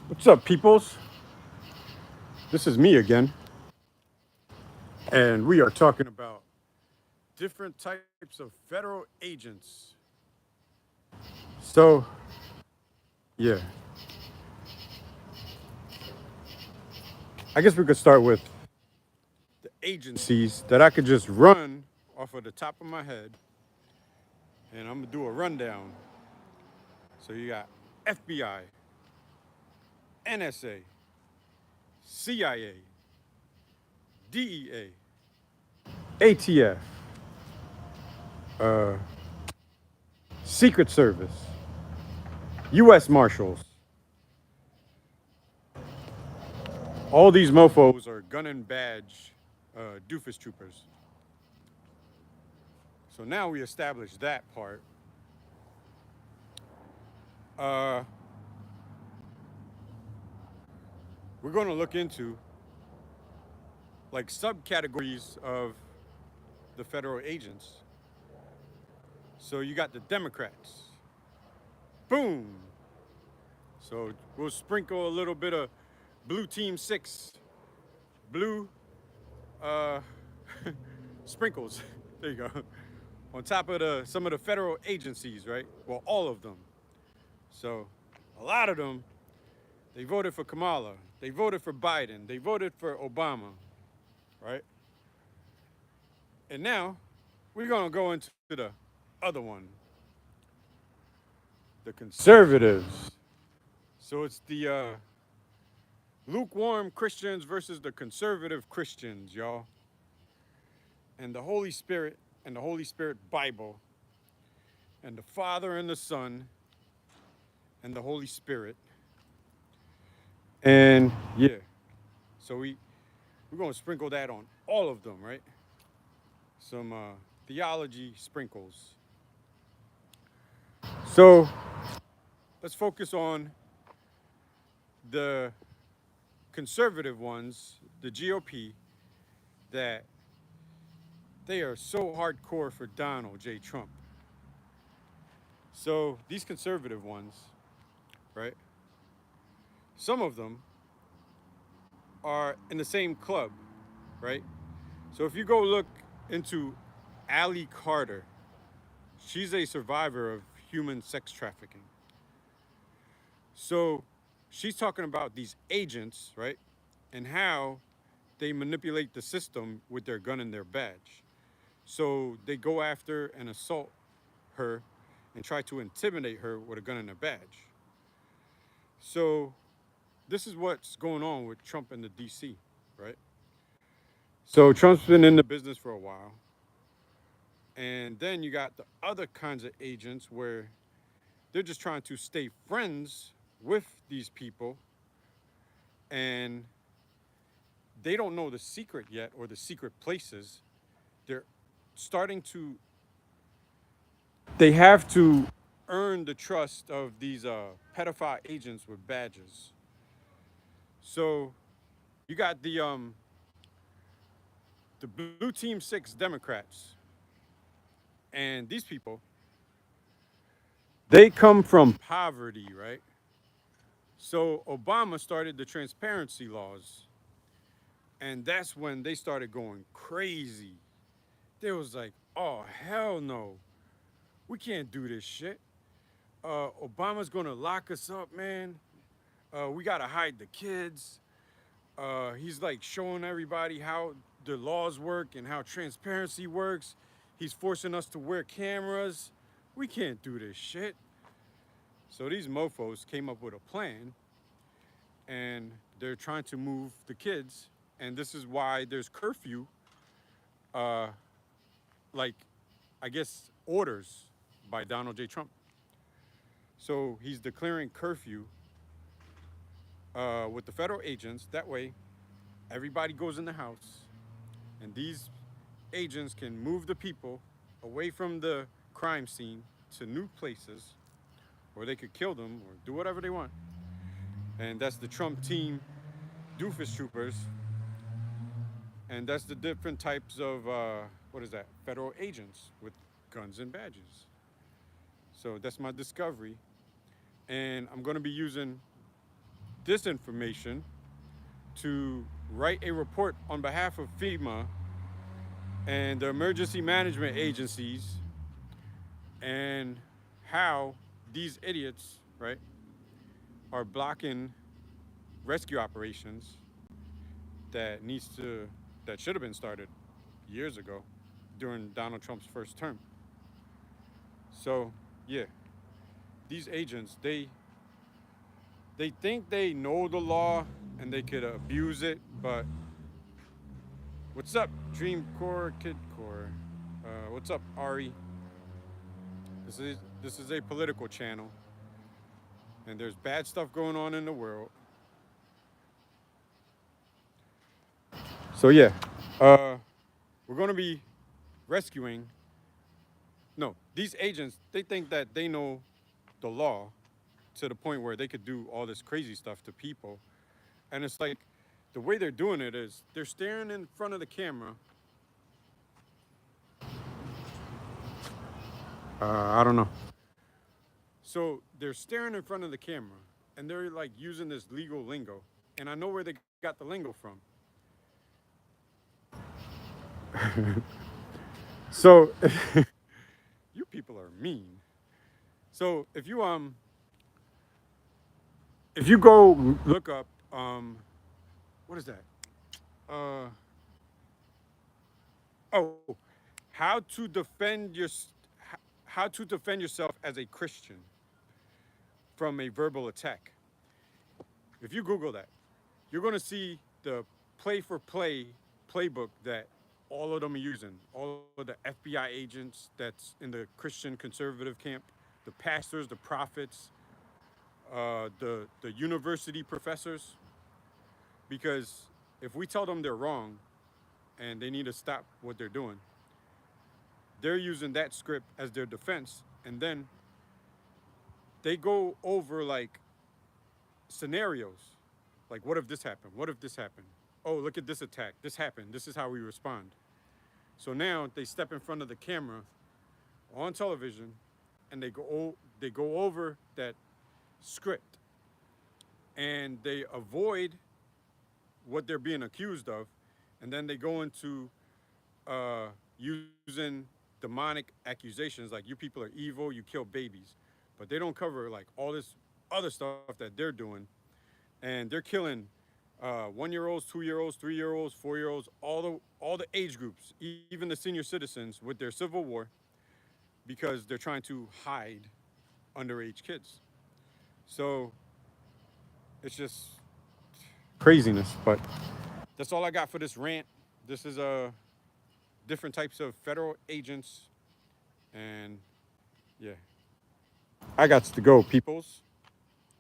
What's up, peoples? This is me again, and we are talking about different types of federal agents. So, yeah, I guess we could start with the agencies that I could just run off of the top of my head, and I'm gonna do a rundown. So, you got FBI, NSA, CIA, DEA, ATF, uh, Secret Service, U.S. Marshals. All these mofos are gun and badge doofus troopers. So now we established that part. Uh, we're going to look into like subcategories of the federal agents. So you got the Democrats. Boom. So we'll sprinkle a little bit of blue team 6, blue uh, sprinkles. There you go. On top of some of the federal agencies, right? Well, all of them. So a lot of them, they voted for Kamala. They voted for Biden. They voted for Obama, right? And now we're going to go into the other one, the conservatives. So it's the lukewarm Christians versus the conservative Christians, y'all. And the Holy Spirit and the Holy Spirit Bible and the Father and the Son and the Holy Spirit. And yeah, so we're going to sprinkle that on all of them, right? Some theology sprinkles. So let's focus on the conservative ones, the GOP, that they are so hardcore for Donald J. Trump. So these conservative ones, right? Some of them are in the same club, right? So if you go look into Allie Carter, she's a survivor of human sex trafficking. So she's talking about these agents, right? And how they manipulate the system with their gun and their badge. So they go after and assault her and try to intimidate her with a gun and a badge. So this is what's going on with Trump and the DC, right? So Trump's been in the business for a while. And then you got the other kinds of agents where they're just trying to stay friends with these people and they don't know the secret yet or the secret places. They're starting to, they have to earn the trust of these pedophile agents with badges. So you got the blue team 6 Democrats, and these people, they come from poverty, right? So Obama started the transparency laws, and that's when they started going crazy. They was like, oh hell no, we can't do this shit. Obama's gonna lock us up, man. We gotta hide the kids. He's like showing everybody how the laws work and how transparency works. He's forcing us to wear cameras. We can't do this shit. So these mofos came up with a plan and they're trying to move the kids. And this is why there's curfew, uh, like, I guess, orders by Donald J. Trump. So he's declaring curfew with the federal agents. That way, everybody goes in the house, and these agents can move the people away from the crime scene to new places, or they could kill them or do whatever they want. And that's the Trump team doofus troopers. And that's the different types of, what is that, federal agents with guns and badges. So that's my discovery. And I'm going to be using this information to write a report on behalf of FEMA and the emergency management agencies and how these idiots, right, are blocking rescue operations that needs to that should have been started years ago during Donald Trump's first term. So, yeah, these agents, they think they know the law and they could abuse it, but what's up, Dreamcore Kidcore? What's up, Ari? This is a political channel, and there's bad stuff going on in the world. So yeah, we're gonna be rescuing. No, these agents, they think that they know the law to the point where they could do all this crazy stuff to people, and it's like the way they're doing it is they're staring in front of the camera. I don't know. So they're staring in front of the camera, and they're like using this legal lingo, and I know where they got the lingo from. So you people are mean. So if you go look up what is that? Uh oh, how to defend your how to defend yourself as a Christian from a verbal attack. If you Google that, you're going to see the play for play playbook that all of them are using. All of the FBI agents that's in the Christian conservative camp, the pastors, the prophets, the university professors. Because if we tell them they're wrong and they need to stop what they're doing, they're using that script as their defense, and then they go over like scenarios. Like, what if this happened? What if this happened? Oh, look at this attack. This happened. This is how we respond. So now they step in front of the camera on television and they go over that script and they avoid what they're being accused of, and then they go into using demonic accusations like you people are evil, you kill babies, but they don't cover like all this other stuff that they're doing, and they're killing 1-year-olds, 2-year-olds, 3-year-olds, 4-year-olds, all the age groups, even the senior citizens with their civil war, because they're trying to hide underage kids. So it's just craziness. But that's all I got for this rant. This is different types of federal agents, and yeah, I got to go, peoples.